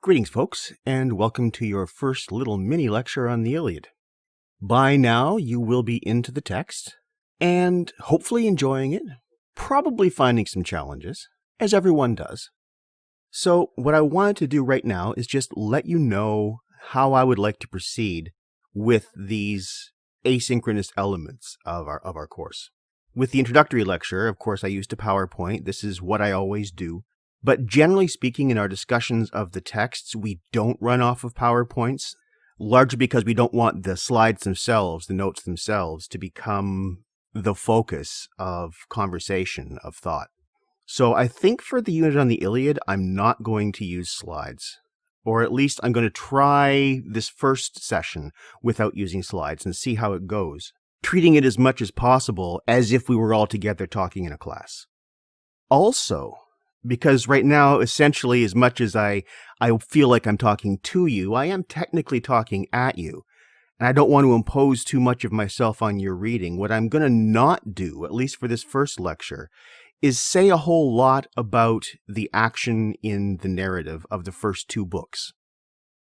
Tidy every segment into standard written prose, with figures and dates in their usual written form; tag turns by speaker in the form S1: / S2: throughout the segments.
S1: Greetings, folks, and welcome to your first little mini lecture on the Iliad. By now, you will be into the text, and hopefully enjoying it, probably finding some challenges, as everyone does. So what I wanted to do right now is just let you know how I would like to proceed with these asynchronous elements of our course. With the introductory lecture, of course, I used a PowerPoint. This is what I always do. But generally speaking, in our discussions of the texts, we don't run off of PowerPoints, largely because we don't want the slides themselves, the notes themselves, to become the focus of conversation, of thought. So I think for the unit on the Iliad, I'm not going to use slides. Or at least I'm going to try this first session without using slides and see how it goes, treating it as much as possible as if we were all together talking in a class. Also, because right now, essentially, as much as I feel like I'm talking to you, I am technically talking at you. And I don't want to impose too much of myself on your reading. What I'm going to not do, at least for this first lecture, is say a whole lot about the action in the narrative of the first two books.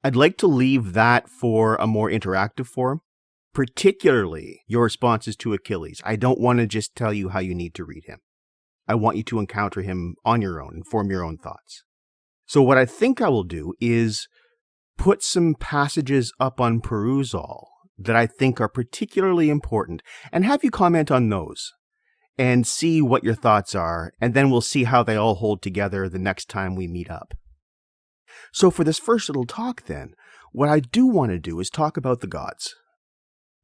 S1: I'd like to leave that for a more interactive forum, particularly your responses to Achilles. I don't want to just tell you how you need to read him. I want you to encounter him on your own and form your own thoughts. So what I think I will do is put some passages up on perusal that I think are particularly important and have you comment on those and see what your thoughts are, and then we'll see how they all hold together the next time we meet up. So for this first little talk then, what I do want to do is talk about the gods.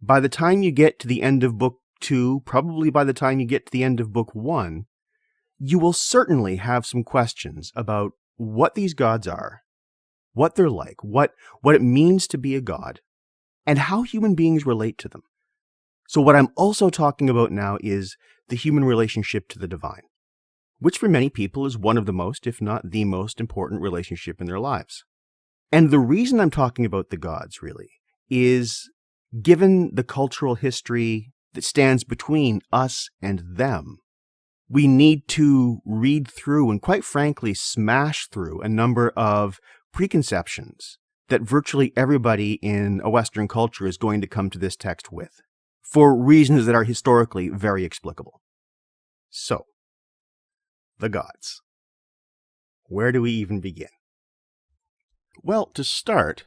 S1: By the time you get to the end of book 2, probably by the time you get to the end of book 1, you will certainly have some questions about what these gods are, what they're like, what it means to be a god, and how human beings relate to them. So what I'm also talking about now is the human relationship to the divine, which for many people is one of the most, if not the most important relationship in their lives. And the reason I'm talking about the gods, really, is given the cultural history that stands between us and them, we need to read through and, quite frankly, smash through a number of preconceptions that virtually everybody in a Western culture is going to come to this text with, for reasons that are historically very explicable. So, the gods. Where do we even begin? Well, to start,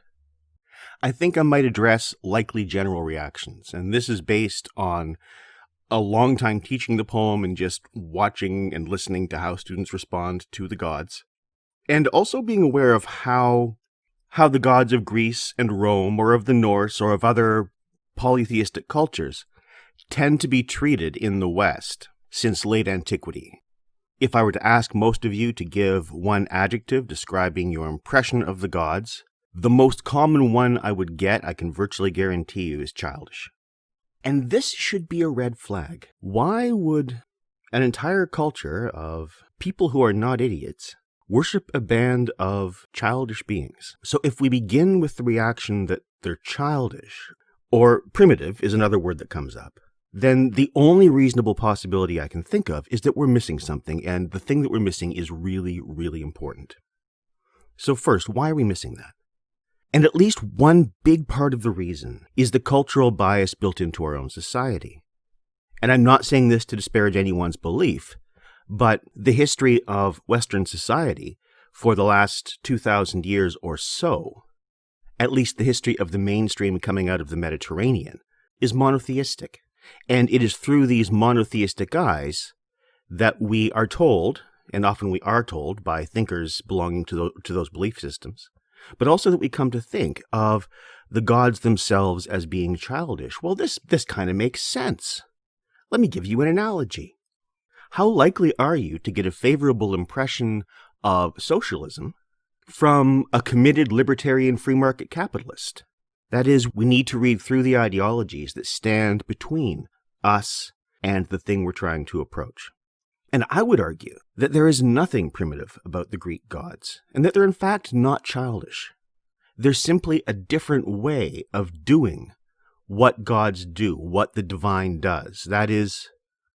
S1: I think I might address likely general reactions, and this is based on a long time teaching the poem and just watching and listening to how students respond to the gods, and also being aware of how the gods of Greece and Rome, or of the Norse, or of other polytheistic cultures tend to be treated in the West since late antiquity. If I were to ask most of you to give one adjective describing your impression of the gods, the most common one I would get, I can virtually guarantee you, is childish. And this should be a red flag. Why would an entire culture of people who are not idiots worship a band of childish beings? So if we begin with the reaction that they're childish, or primitive is another word that comes up, then the only reasonable possibility I can think of is that we're missing something, and the thing that we're missing is really, really important. So first, why are we missing that? And at least one big part of the reason is the cultural bias built into our own society. And I'm not saying this to disparage anyone's belief, but the history of Western society for the last 2,000 years or so, at least the history of the mainstream coming out of the Mediterranean, is monotheistic. And it is through these monotheistic eyes that we are told, and often we are told by thinkers belonging to those belief systems, but also that we come to think of the gods themselves as being childish. Well, this kind of makes sense. Let me give you an analogy. How likely are you to get a favorable impression of socialism from a committed libertarian free market capitalist? That is, we need to read through the ideologies that stand between us and the thing we're trying to approach. And I would argue that there is nothing primitive about the Greek gods, and that they're in fact not childish. They're simply a different way of doing what gods do, what the divine does. That is,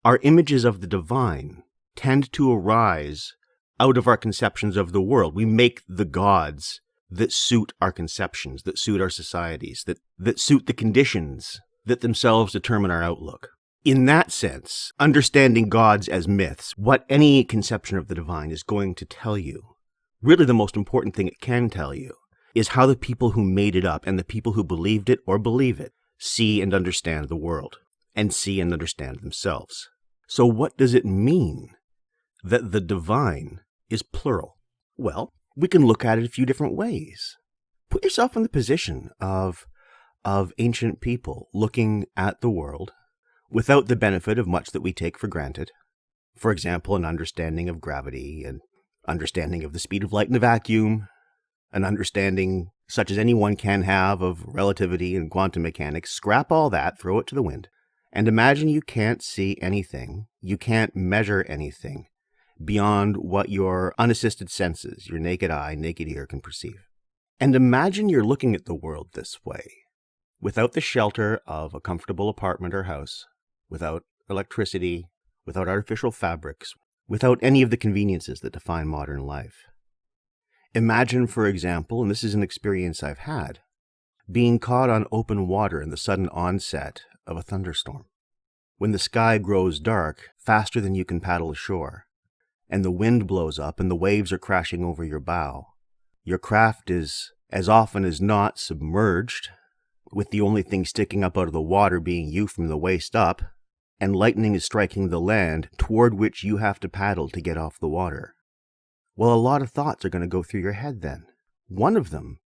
S1: our images of the divine tend to arise out of our conceptions of the world. We make the gods that suit our conceptions, that suit our societies, that suit the conditions that themselves determine our outlook. In that sense, understanding gods as myths, what any conception of the divine is going to tell you, really the most important thing it can tell you, is how the people who made it up and the people who believed it or believe it see and understand the world, and see and understand themselves. So what does it mean that the divine is plural? Well, we can look at it a few different ways. Put yourself in the position of ancient people looking at the world without the benefit of much that we take for granted. For example, an understanding of gravity, an understanding of the speed of light in a vacuum, an understanding such as anyone can have of relativity and quantum mechanics. Scrap all that, throw it to the wind, and imagine you can't see anything, you can't measure anything beyond what your unassisted senses, your naked eye, naked ear can perceive. And imagine you're looking at the world this way, without the shelter of a comfortable apartment or house, without electricity, without artificial fabrics, without any of the conveniences that define modern life. Imagine, for example, and this is an experience I've had, being caught on open water in the sudden onset of a thunderstorm. When the sky grows dark faster than you can paddle ashore, and the wind blows up and the waves are crashing over your bow, your craft is, as often as not, submerged, with the only thing sticking up out of the water being you from the waist up, and lightning is striking the land toward which you have to paddle to get off the water. Well, a lot of thoughts are going to go through your head then. One of them,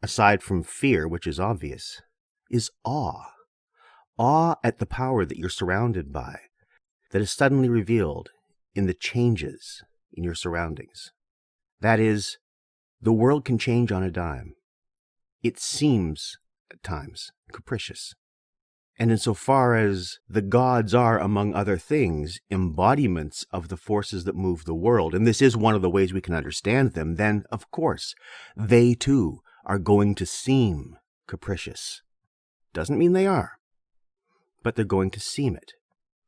S1: aside from fear, which is obvious, is awe. Awe at the power that you're surrounded by, that is suddenly revealed in the changes in your surroundings. That is, the world can change on a dime. It seems, at times, capricious. And insofar as the gods are, among other things, embodiments of the forces that move the world, and this is one of the ways we can understand them, then, of course, they too are going to seem capricious. Doesn't mean they are, but they're going to seem it.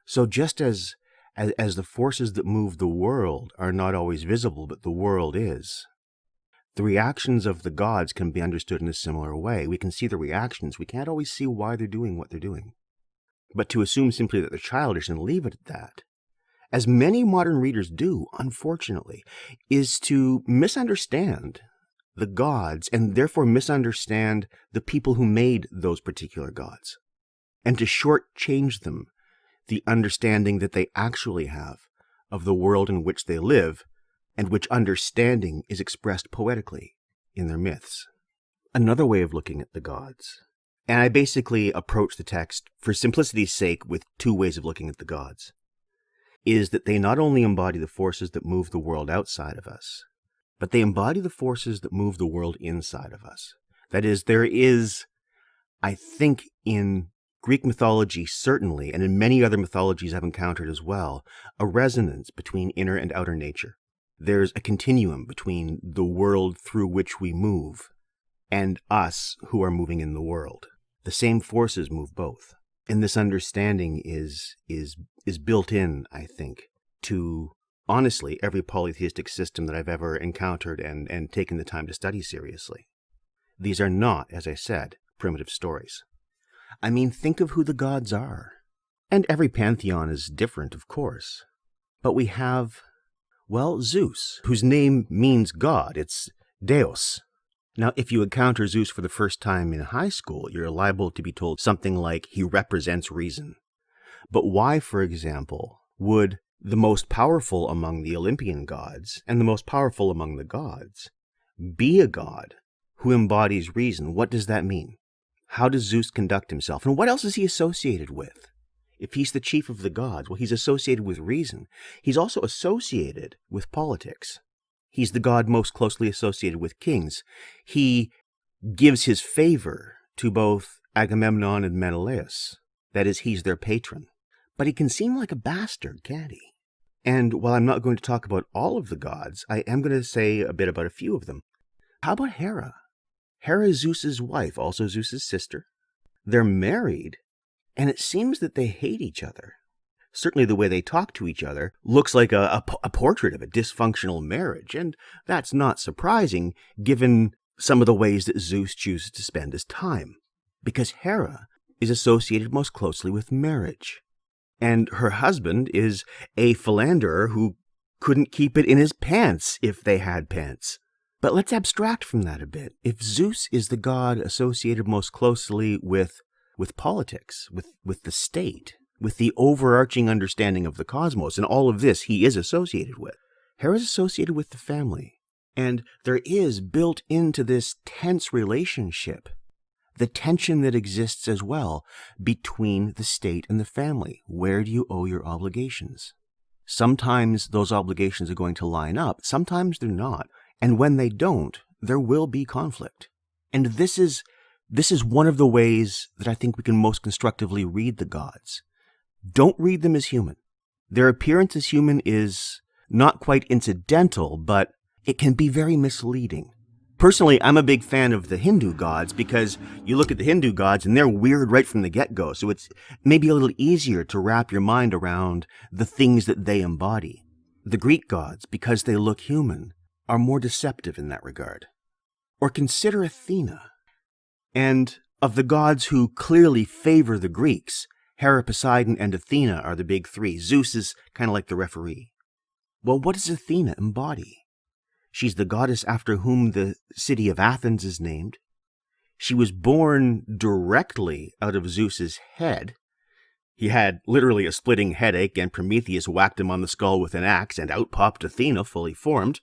S1: So just as the forces that move the world are not always visible, but the world is, the reactions of the gods can be understood in a similar way. We can see the reactions. We can't always see why they're doing what they're doing. But to assume simply that they're childish and leave it at that, as many modern readers do, unfortunately, is to misunderstand the gods and therefore misunderstand the people who made those particular gods, and to shortchange them the understanding that they actually have of the world in which they live, and which understanding is expressed poetically in their myths. Another way of looking at the gods, and I basically approach the text for simplicity's sake with two ways of looking at the gods, is that they not only embody the forces that move the world outside of us, but they embody the forces that move the world inside of us. That is, there is, I think, in Greek mythology certainly, and in many other mythologies I've encountered as well, a resonance between inner and outer nature. There's a continuum between the world through which we move and us who are moving in the world. The same forces move both. And this understanding is built in, I think, to, honestly, every polytheistic system that I've ever encountered and taken the time to study seriously. These are not, as I said, primitive stories. I mean, think of who the gods are. And every pantheon is different, of course. But we have, well, Zeus, whose name means God. It's Deus. Now, if you encounter Zeus for the first time in high school, you're liable to be told something like he represents reason. But why, for example, would the most powerful among the Olympian gods and the most powerful among the gods be a god who embodies reason? What does that mean? How does Zeus conduct himself? And what else is he associated with? If he's the chief of the gods, well, he's associated with reason. He's also associated with politics. He's the god most closely associated with kings. He gives his favor to both Agamemnon and Menelaus. That is, he's their patron. But he can seem like a bastard, can't he? And while I'm not going to talk about all of the gods, I am going to say a bit about a few of them. How about Hera? Hera is Zeus's wife, also Zeus's sister. They're married, and it seems that they hate each other. Certainly the way they talk to each other looks like a portrait of a dysfunctional marriage, and that's not surprising given some of the ways that Zeus chooses to spend his time, because Hera is associated most closely with marriage, and her husband is a philanderer who couldn't keep it in his pants if they had pants. But let's abstract from that a bit. If Zeus is the god associated most closely with politics, with the state, with the overarching understanding of the cosmos, and all of this he is associated with, Hera is associated with the family. And there is built into this tense relationship the tension that exists as well between the state and the family. Where do you owe your obligations? Sometimes those obligations are going to line up, sometimes they're not. And when they don't, there will be conflict. And this is one of the ways that I think we can most constructively read the gods. Don't read them as human. Their appearance as human is not quite incidental, but it can be very misleading. Personally, I'm a big fan of the Hindu gods because you look at the Hindu gods and they're weird right from the get-go. So it's maybe a little easier to wrap your mind around the things that they embody. The Greek gods, because they look human, are more deceptive in that regard. Or consider Athena. And of the gods who clearly favor the Greeks, Hera, Poseidon, and Athena are the big three. Zeus is kind of like the referee. Well, what does Athena embody? She's the goddess after whom the city of Athens is named. She was born directly out of Zeus's head. He had literally a splitting headache, and Prometheus whacked him on the skull with an axe, and out popped Athena, fully formed.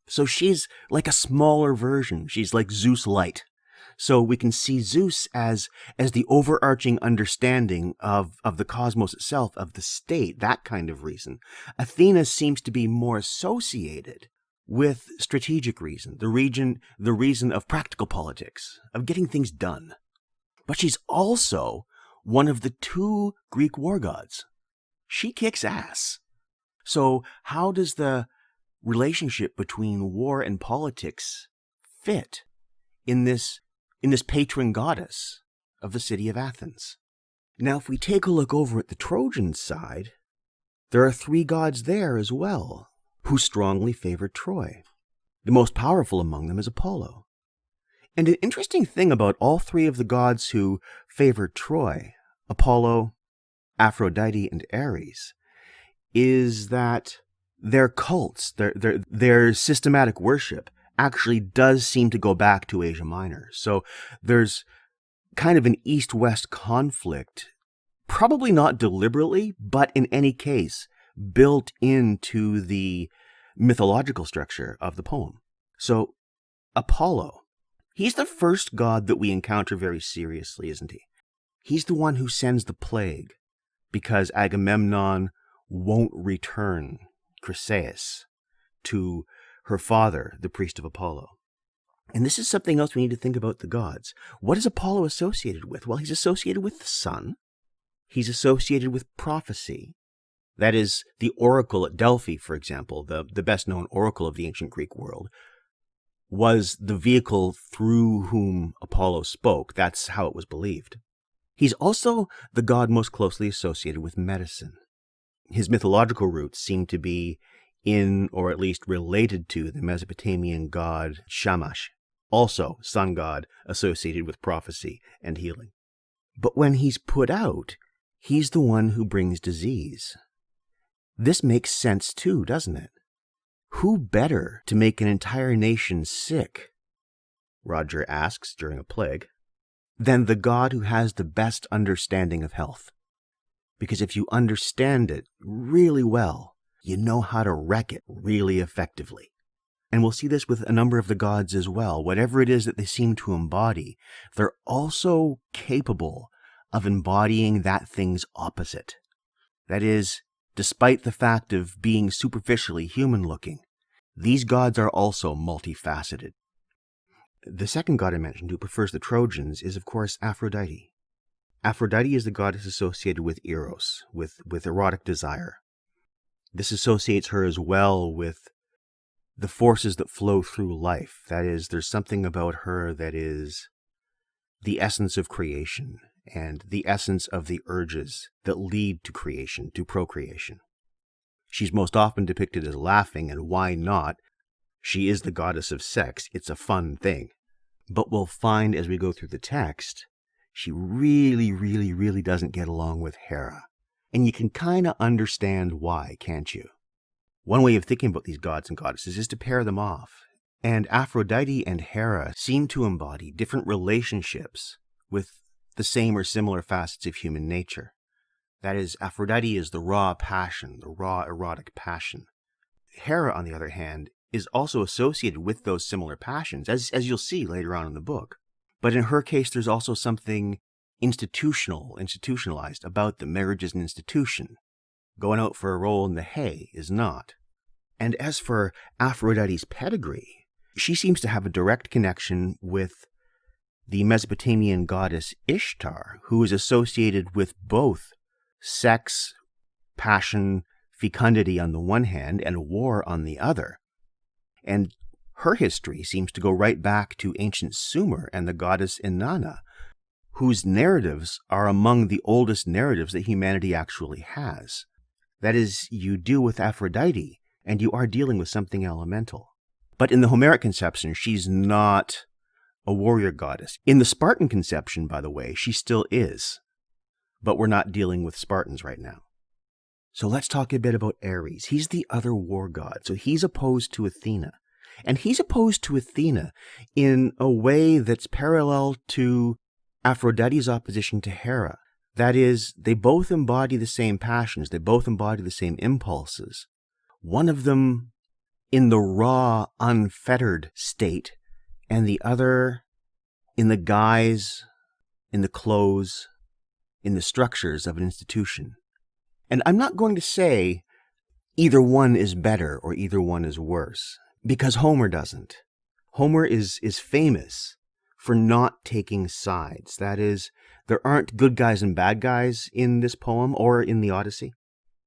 S1: So she's like a smaller version. She's like Zeus light. So we can see Zeus as the overarching understanding of the cosmos itself, of the state, that kind of reason. Athena seems to be more associated with strategic reason, the reason of practical politics, of getting things done. But she's also one of the two Greek war gods. She kicks ass. So how does the relationship between war and politics fit in this patron goddess of the city of Athens? Now, if we take a look over at the Trojan side, there are three gods there as well, who strongly favored Troy. The most powerful among them is Apollo. And an interesting thing about all three of the gods who favored Troy, Apollo, Aphrodite, and Ares, is that their cults, their systematic worship, actually does seem to go back to Asia Minor. So there's kind of an east-west conflict, probably not deliberately, but in any case, built into the mythological structure of the poem. So Apollo, he's the first god that we encounter very seriously, isn't he? He's the one who sends the plague because Agamemnon won't return Chryseis to her father, the priest of Apollo. And this is something else we need to think about the gods. What is Apollo associated with? Well, he's associated with the sun. He's associated with prophecy. That is, the oracle at Delphi, for example, the best-known oracle of the ancient Greek world, was the vehicle through whom Apollo spoke. That's how it was believed. He's also the god most closely associated with medicine. His mythological roots seem to be in, or at least related to, the Mesopotamian god Shamash, also sun god associated with prophecy and healing. But when he's put out, he's the one who brings disease. This makes sense too, doesn't it? Who better to make an entire nation sick, Roger asks during a plague, than the god who has the best understanding of health? Because if you understand it really well, you know how to wreck it really effectively. And we'll see this with a number of the gods as well. Whatever it is that they seem to embody, they're also capable of embodying that thing's opposite. That is, despite the fact of being superficially human-looking, these gods are also multifaceted. The second god I mentioned who prefers the Trojans is, of course, Aphrodite. Aphrodite is the goddess associated with Eros, with erotic desire. This associates her as well with the forces that flow through life. That is, there's something about her that is the essence of creation and the essence of the urges that lead to creation, to procreation. She's most often depicted as laughing, and why not? She is the goddess of sex. It's a fun thing. But we'll find as we go through the text, she really, really, really doesn't get along with Hera. And you can kind of understand why, can't you? One way of thinking about these gods and goddesses is to pair them off. And Aphrodite and Hera seem to embody different relationships with the same or similar facets of human nature. That is, Aphrodite is the raw passion, the raw erotic passion. Hera, on the other hand, is also associated with those similar passions, as you'll see later on in the book. But in her case, there's also something institutionalized about them. Marriage is an institution. Going out for a roll in the hay is not. And as for Aphrodite's pedigree, she seems to have a direct connection with the Mesopotamian goddess Ishtar, who is associated with both sex, passion, fecundity on the one hand, and war on the other. And her history seems to go right back to ancient Sumer and the goddess Inanna, whose narratives are among the oldest narratives that humanity actually has. That is, you deal with Aphrodite, and you are dealing with something elemental. But in the Homeric conception, she's not a warrior goddess. In the Spartan conception, by the way, she still is. But we're not dealing with Spartans right now. So let's talk a bit about Ares. He's the other war god. So he's opposed to Athena. And he's opposed to Athena in a way that's parallel to Aphrodite's opposition to Hera. That is, they both embody the same passions. They both embody the same impulses. One of them in the raw, unfettered state, and the other in the guise, in the clothes, in the structures of an institution. And I'm not going to say either one is better or either one is worse, because Homer doesn't. Homer is famous for not taking sides. That is, there aren't good guys and bad guys in this poem or in the Odyssey.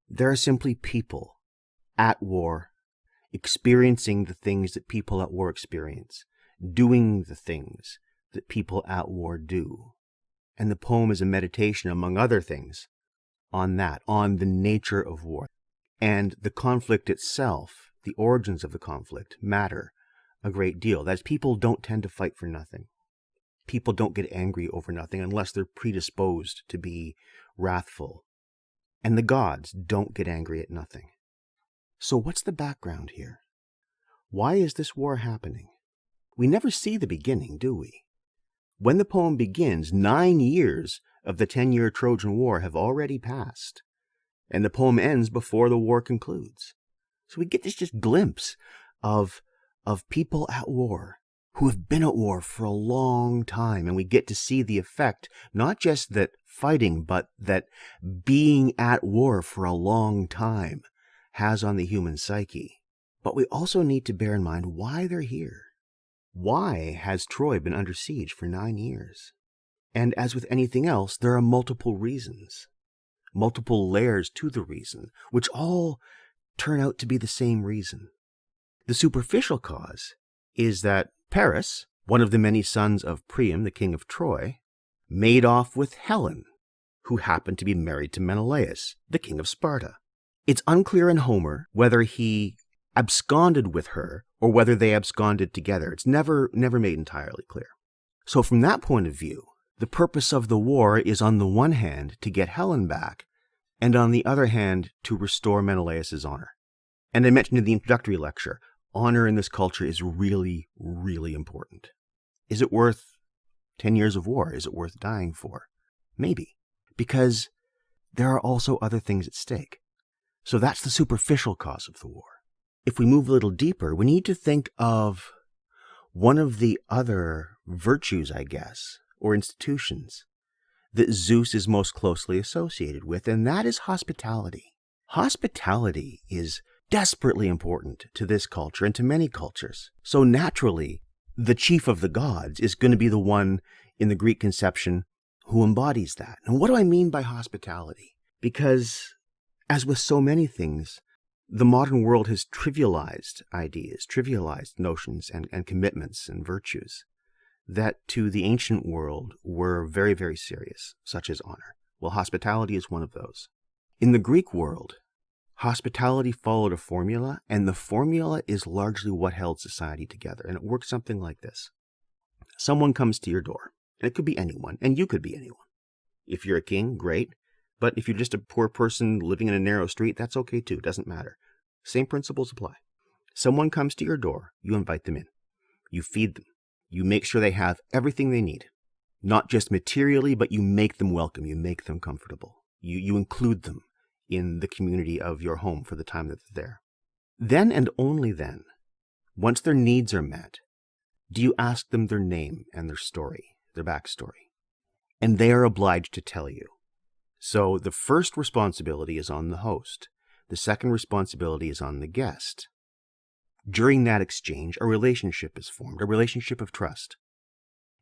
S1: There are simply people at war, experiencing the things that people at war experience, doing the things that people at war do. And the poem is a meditation, among other things, on that, on the nature of war. And the conflict itself, the origins of the conflict, matter a great deal. That is, people don't tend to fight for nothing. People don't get angry over nothing unless they're predisposed to be wrathful. And the gods don't get angry at nothing. So what's the background here? Why is this war happening? We never see the beginning, do we? When the poem begins, 9 years of the 10-year Trojan War have already passed, and the poem ends before the war concludes. So we get this just glimpse of people at war who have been at war for a long time, and we get to see the effect, not just that fighting, but that being at war for a long time has on the human psyche. But we also need to bear in mind why they're here. Why has Troy been under siege for 9 years? And as with anything else, there are multiple reasons, multiple layers to the reason, which all turn out to be the same reason. The superficial cause is that Paris, one of the many sons of Priam, the king of Troy, made off with Helen, who happened to be married to Menelaus, the king of Sparta. It's unclear in Homer whether he absconded with her or whether they absconded together. It's never made entirely clear. So from that point of view, the purpose of the war is on the one hand to get Helen back, and on the other hand to restore Menelaus' honor. And I mentioned in the introductory lecture, honor in this culture is really, really important. Is it worth 10 years of war? Is it worth dying for? Maybe, because there are also other things at stake. So that's the superficial cause of the war. If we move a little deeper, we need to think of one of the other virtues, I guess, or institutions that Zeus is most closely associated with, and that is hospitality. Hospitality is desperately important to this culture and to many cultures. So naturally, the chief of the gods is going to be the one in the Greek conception who embodies that. And what do I mean by hospitality? Because, as with so many things, the modern world has trivialized ideas, trivialized notions and commitments and virtues that to the ancient world were very, very serious, such as honor. Well, hospitality is one of those. In the Greek world, hospitality followed a formula, and the formula is largely what held society together. And it works something like this. Someone comes to your door, and it could be anyone, and you could be anyone. If you're a king, great. But if you're just a poor person living in a narrow street, that's okay too. It doesn't matter. Same principles apply. Someone comes to your door, you invite them in. You feed them. You make sure they have everything they need. Not just materially, but you make them welcome. You make them comfortable. You include them in the community of your home for the time that they're there. Then and only then, once their needs are met, do you ask them their name and their story, their backstory. And they are obliged to tell you. So the first responsibility is on the host. The second responsibility is on the guest. During that exchange, a relationship is formed, a relationship of trust.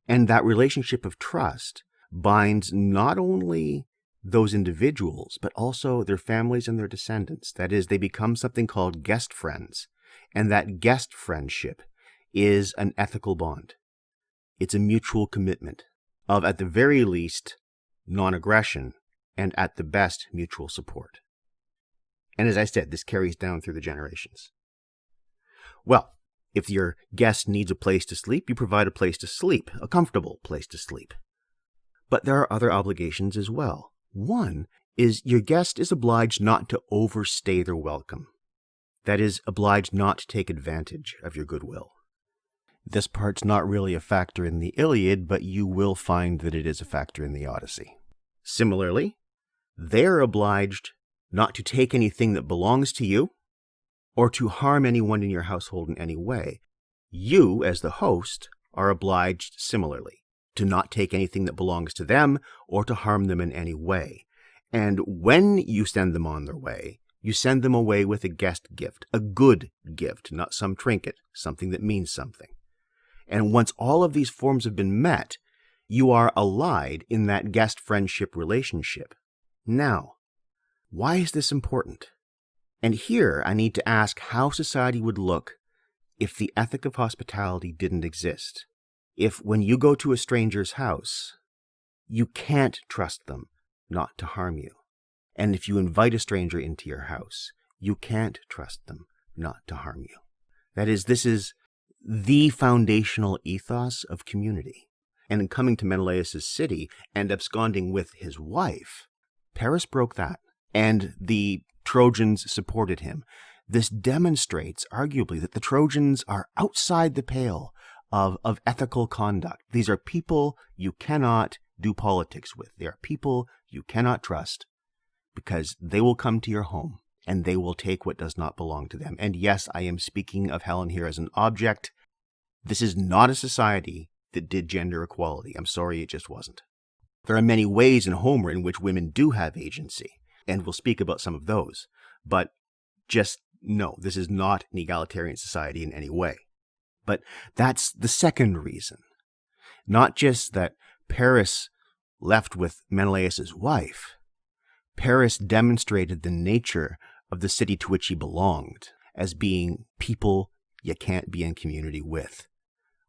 S1: And that relationship of trust binds not only those individuals, but also their families and their descendants. That is, they become something called guest friends. And that guest friendship is an ethical bond. It's a mutual commitment of, at the very least, non-aggression, and at the best, mutual support. And as I said, this carries down through the generations. Well, if your guest needs a place to sleep, you provide a place to sleep, a comfortable place to sleep. But there are other obligations as well. One is your guest is obliged not to overstay their welcome. That is, obliged not to take advantage of your goodwill. This part's not really a factor in the Iliad, but you will find that it is a factor in the Odyssey. Similarly, they're obliged not to take anything that belongs to you, or to harm anyone in your household in any way. You, as the host, are obliged similarly to not take anything that belongs to them or to harm them in any way. And when you send them on their way, you send them away with a guest gift, a good gift, not some trinket, something that means something. And once all of these forms have been met, you are allied in that guest friendship relationship. Now, why is this important? And here I need to ask how society would look if the ethic of hospitality didn't exist. If when you go to a stranger's house, you can't trust them not to harm you. And if you invite a stranger into your house, you can't trust them not to harm you. That is, this is the foundational ethos of community. And in coming to Menelaus' city and absconding with his wife, Paris broke that, and the Trojans supported him. This demonstrates, arguably, that the Trojans are outside the pale of ethical conduct. These are people you cannot do politics with. They are people you cannot trust because they will come to your home and they will take what does not belong to them. And yes, I am speaking of Helen here as an object. This is not a society that did gender equality. I'm sorry, it just wasn't. There are many ways in Homer in which women do have agency, and we'll speak about some of those. But just no, this is not an egalitarian society in any way. But that's the second reason. Not just that Paris left with Menelaus' wife. Paris demonstrated the nature of the city to which he belonged as being people you can't be in community with.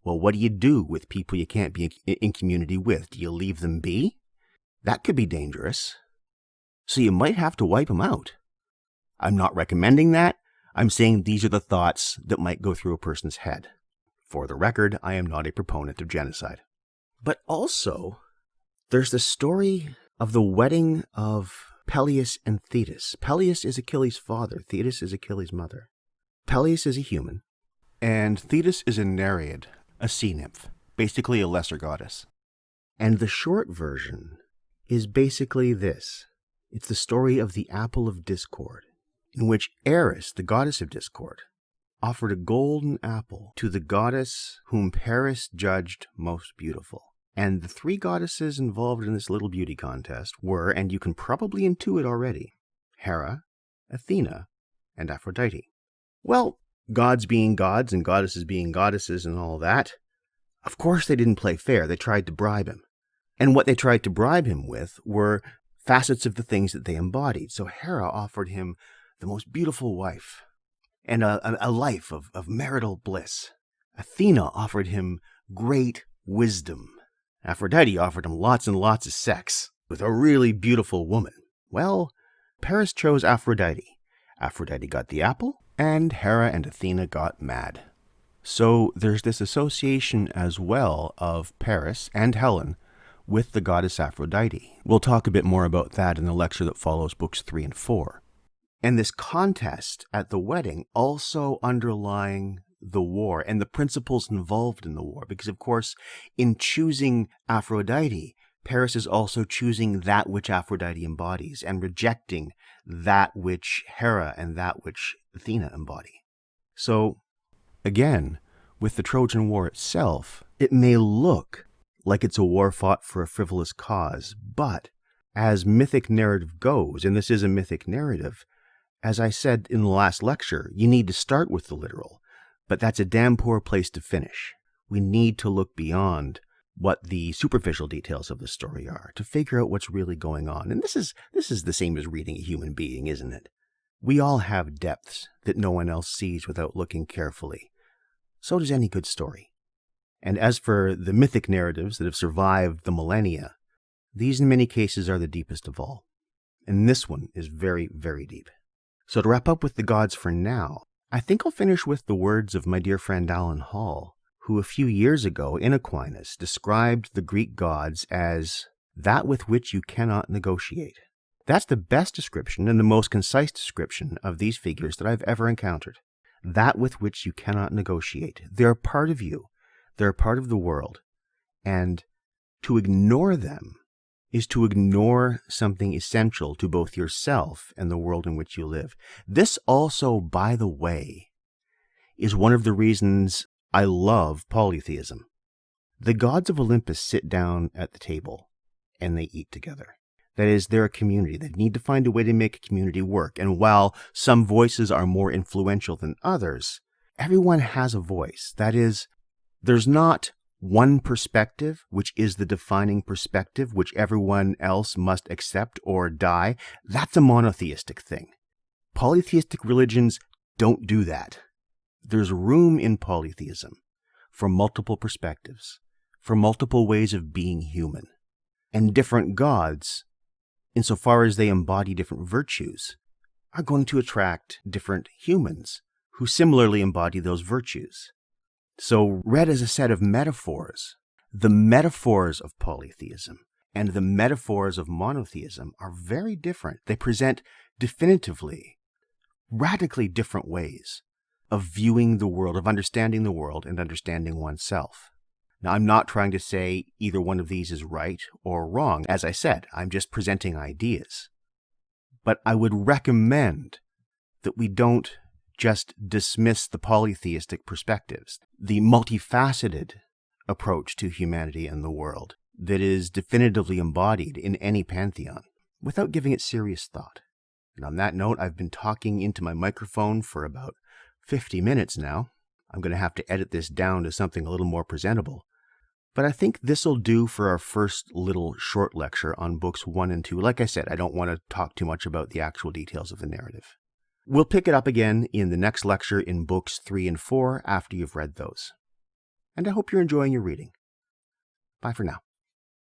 S1: Well, what do you do with people you can't be in community with? Do you leave them be? That could be dangerous. So you might have to wipe them out. I'm not recommending that. I'm saying these are the thoughts that might go through a person's head. For the record, I am not a proponent of genocide. But also, there's the story of the wedding of Peleus and Thetis. Peleus is Achilles' father. Thetis is Achilles' mother. Peleus is a human, and Thetis is a Nereid, a sea nymph, basically a lesser goddess. And the short version is basically this. It's the story of the apple of discord, in which Eris, the goddess of discord, offered a golden apple to the goddess whom Paris judged most beautiful. And the three goddesses involved in this little beauty contest were, and you can probably intuit already, Hera, Athena, and Aphrodite. Well, gods being gods and goddesses being goddesses and all that, of course they didn't play fair. They tried to bribe him. And what they tried to bribe him with were facets of the things that they embodied. So Hera offered him the most beautiful wife and a life of marital bliss. Athena offered him great wisdom. Aphrodite offered him lots and lots of sex with a really beautiful woman. Well, Paris chose Aphrodite. Aphrodite got the apple, and Hera and Athena got mad. So there's this association as well of Paris and Helen with the goddess Aphrodite. We'll talk a bit more about that in the lecture that follows books 3 and 4. And this contest at the wedding also underlying the war and the principles involved in the war. Because, of course, in choosing Aphrodite, Paris is also choosing that which Aphrodite embodies and rejecting that which Hera and that which Athena embody. So, again, with the Trojan War itself, it may look like it's a war fought for a frivolous cause, but as mythic narrative goes, and this is a mythic narrative, as I said in the last lecture, you need to start with the literal, but that's a damn poor place to finish. We need to look beyond what the superficial details of the story are to figure out what's really going on. And this is the same as reading a human being, isn't it? We all have depths that no one else sees without looking carefully. So does any good story. And as for the mythic narratives that have survived the millennia, these in many cases are the deepest of all. And this one is very, very deep. So to wrap up with the gods for now, I think I'll finish with the words of my dear friend Alan Hall, who a few years ago in Aquinas described the Greek gods as that with which you cannot negotiate. That's the best description and the most concise description of these figures that I've ever encountered. That with which you cannot negotiate. They're part of you. They're part of the world. And to ignore them is to ignore something essential to both yourself and the world in which you live. This also, by the way, is one of the reasons I love polytheism. The gods of Olympus sit down at the table and they eat together. That is, they're a community. They need to find a way to make a community work. And while some voices are more influential than others, everyone has a voice. That is, there's not one perspective, which is the defining perspective, which everyone else must accept or die. That's a monotheistic thing. Polytheistic religions don't do that. There's room in polytheism for multiple perspectives, for multiple ways of being human. And different gods, insofar as they embody different virtues, are going to attract different humans who similarly embody those virtues. So, read as a set of metaphors, the metaphors of polytheism and the metaphors of monotheism are very different. They present definitively radically different ways of viewing the world, of understanding the world and understanding oneself. Now, I'm not trying to say either one of these is right or wrong. As I said, I'm just presenting ideas. But I would recommend that we don't just dismiss the polytheistic perspectives, the multifaceted approach to humanity and the world that is definitively embodied in any pantheon, without giving it serious thought. And on that note, I've been talking into my microphone for about 50 minutes now. I'm going to have to edit this down to something a little more presentable. But I think this'll do for our first little short lecture on books 1 and 2. Like I said, I don't want to talk too much about the actual details of the narrative. We'll pick it up again in the next lecture in books 3 and 4 after you've read those. And I hope you're enjoying your reading. Bye for now.